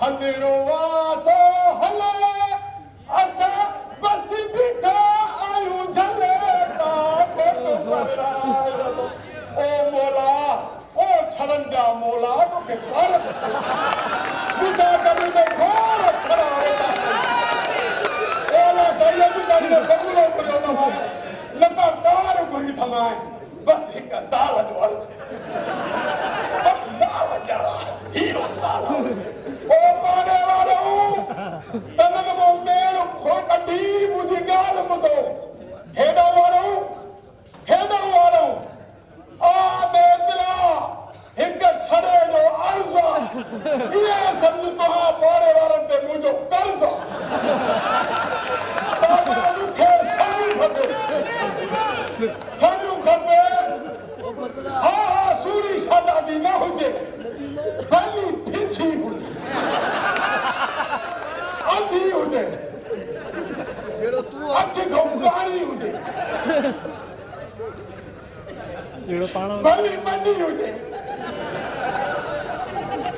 हंदिड़ो वासो हले असा बस बीठा आयूं झले ता ओ मौला ओ छलंजा मौला तो के भारत मुसा करने में घोर छला होता है ओला सैयद ने कबूल करो ना लगातार गुरी थमाए बस एक साल जो अर्थ बस साल जरा हीरो ताला ओ पाने वालो तनक मो मेल खो कटी मुझे गाल मुदो हेडा वालो आ बेदला एक छड़े जो अर्ज़ा ये समझ तो हां पाने वालन पे मुझो कर्जा बाबा मुखे समझ खपे हाँ सूरी शादा दी ना हुजे भली फिरछी हुजे अंधी हुजे अख गौकारी हुजे भली मंडी हुजे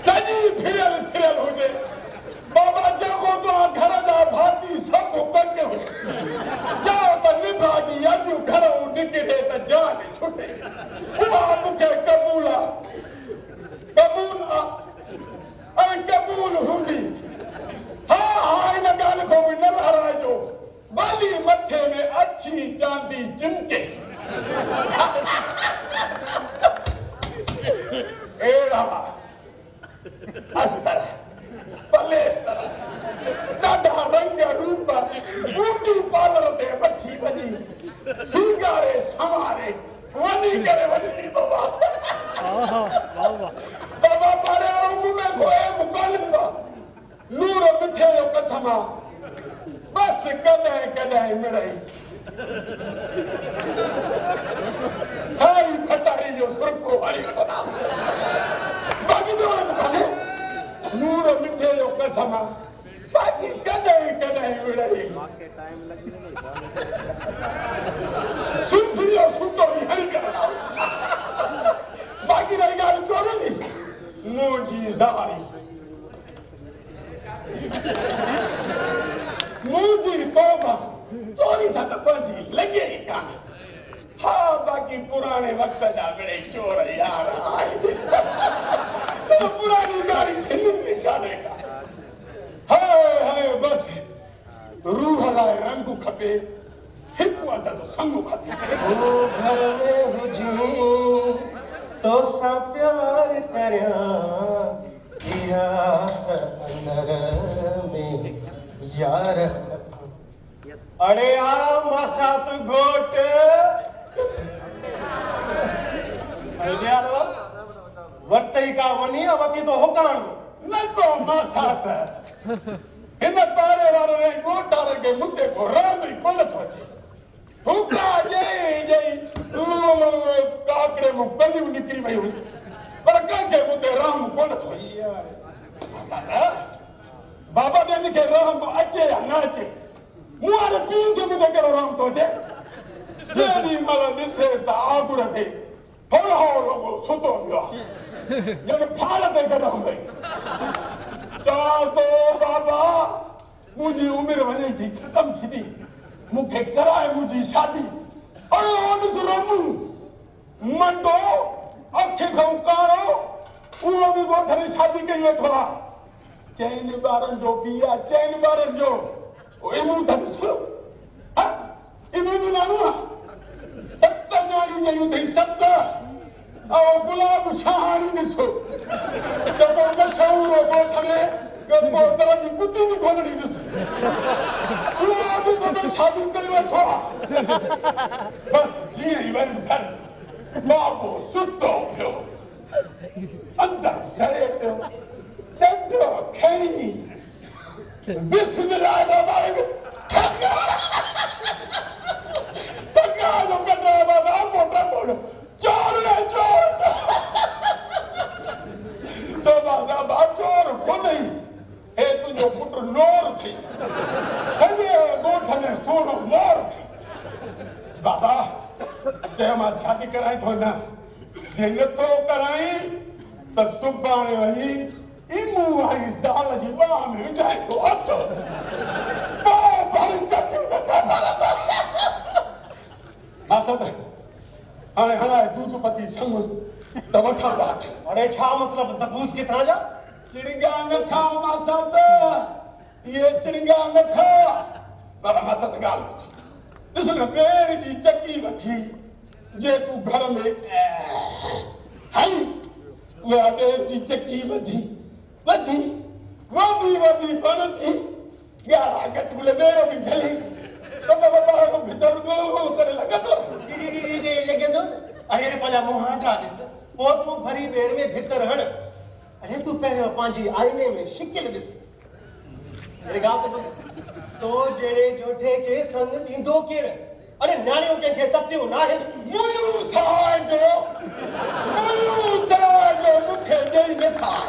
सजी फिरल हुजे बाबा जागो तो घर जा भाती सब बंद हो जाओ तो निभा दी अजू घर निकरे तो जान छुटे हुआ मुखे कबूला अरे कबूल हुंदी हाँ इन गाल को भी न हराइजो बाली मथे में अच्छी चांदी चिमके एड़ा अस्तर पलेस्तर डाढा रंग रूप ब्यूटी पार्लर ते वठी वञी सिंगारे सवारे वञी करे वञी तो बस बाबा पारे मुंह में गोए मुकालिंदा नूर मिठे जो कसमा बस कदे मिड़ई साई खटारी जो सुरको वाली खड़ा बाकी तो मुकाले नूर मिठे जो कसमा बाकी कदे मिड़ई सुफियो सुतो हरी करना बाकी रही गाल छोड़ो नी मुझी जारी मुझी तौबा चोरी था तो पंजी लगे ही कान हाँ बाकी पुराने वक्त जा मिले चोर यार आए तो पुरानी गाड़ी छिन्न निकाले का हाय बस रूह लाए रंगू खपे हिकु अदा तो संगू खपे ओ घर में हुजी तो सा प्यार करया दिया अंदर में यार अरे यार मसात घोट वर्तई का वनी अवती तो होकान न तो मसात इन पारे वाले ने गोटा के मुद्दे को राम ही कोलत वचे हुक्का जय काकड़े में गली निकली वही हुई पर के मुद्दे राम कोलत हुई मसात बाबा ने के राम अचे या न अचे मुआरे पीन के मुद्दे करो राम तो अचे जेडी मल निसेस दा आगुड़ थे थोड़ा हो लोगो सुतो बिया ये फाड़ दे कर हो गई चाल तो बाबा मुझी उम्र वने थी खत्म थी मुखे कराए मुझी शादी अरे ओन रमू मंडो अखे खाऊ कारो वो भी वो थरी शादी कई थोड़ा चैन बारन जो बिया चैन बारन जो ओ इमू तक सुनो हां इमू भी नानु सत्त जानी नहीं थी सत्त और गुलाब शाहानी दिसो जब वो मशहूर हो वो थने वो तरह की बुद्धि भी खोलनी दिसो गुलाब को शादी करवा थोड़ा बस जी इवन कर बाबू सुतो हो अंदर सड़े तो डंडो खेनी बिस्मिल्लाहिर्रहमानिर्रहीम तका जो करना बाबा मोटा बोलो चोर ने चोर तो बाबा चोर को नहीं ए तुझो पुत्र नोर थी सजे गोठ में सोनो मोर थी बाबा जय मां शादी कराई तो ना जे नथो कराई तो सुबाणे वही इमू वारी ज़ाल जी बाह में विझाए तो हथ बाह भर चटियूं मासद हाणे हणाए दूध पती संग त वठा बाट अरे छा मतलब दफूस किथां जा चिड़िया न खा मासद ये चिड़िया न खा बाबा मासद गाल ॾिस न ॿेर जी चकी वठी जे तूं घर में हई उहा ॿेर जी चकी वधी वधी वधी वधी बण थी 11 अगस्त बोले ॿेर बि झली तो बाबा भीतर गो करे लॻंदो लॻंदो अरे पंहिंजा मुंहां ॾिस पोइ तूं भरी ॿेर में भीतर हण अरे तूं पहिरियों पंहिंजी आईने में शिकिल ॾिस अरे ॻाल्हि त ॿुध तो जहिड़े जोठे खे संग ॾींदो केरु अरे न्याणियूं कंहिंखे ततियूं न आहिनि मुयूं साहिब मूंखे ॾेई मिसाल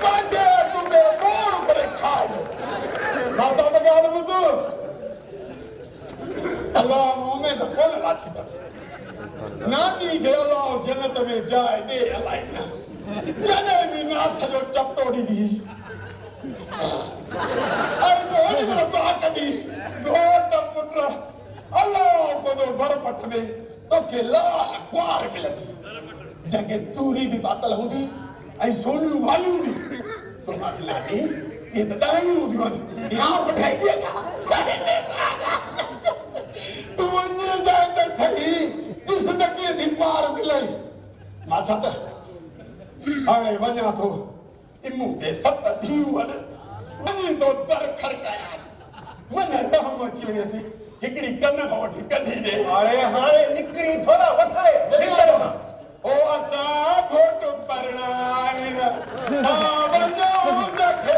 पंहिंजे तुंहिंजे गोड़ करे खाए माता त ॻाल्हि ॿुध अलाह मूं में त कोन लाथी अथव नानी खे अलाह जन्नत में जाइ ॾे अलाए न जॾहिं बि नास जो चपटो ॾिनी अरे कोन मेरो बाक दी घोट पुट अल्लाह को बरपट में तोखे लाल कुआर मिलंदी जंहिंखे तूरी बि बातल हूंदी ऐं सोनियूं वालियूं बि तो लाॾी ये त ॾाहिणियूं हूंदियूं आहिनि यहाँ पठाई ॾे छा तूं वञे जाए त सही ॾिस त कीअं थी पार मिलई मां छा त हाणे वञा थो इमू खे 7 धीअरूं आहिनि वञी तो दर खड़काया मन रहम अची वञेसि हिकिड़ी कन खां वठी कढी ॾे अरे हाणे निकिरी थोरा वठाए भीतर सां ओ असां घोट परणाइन हा वञो जखे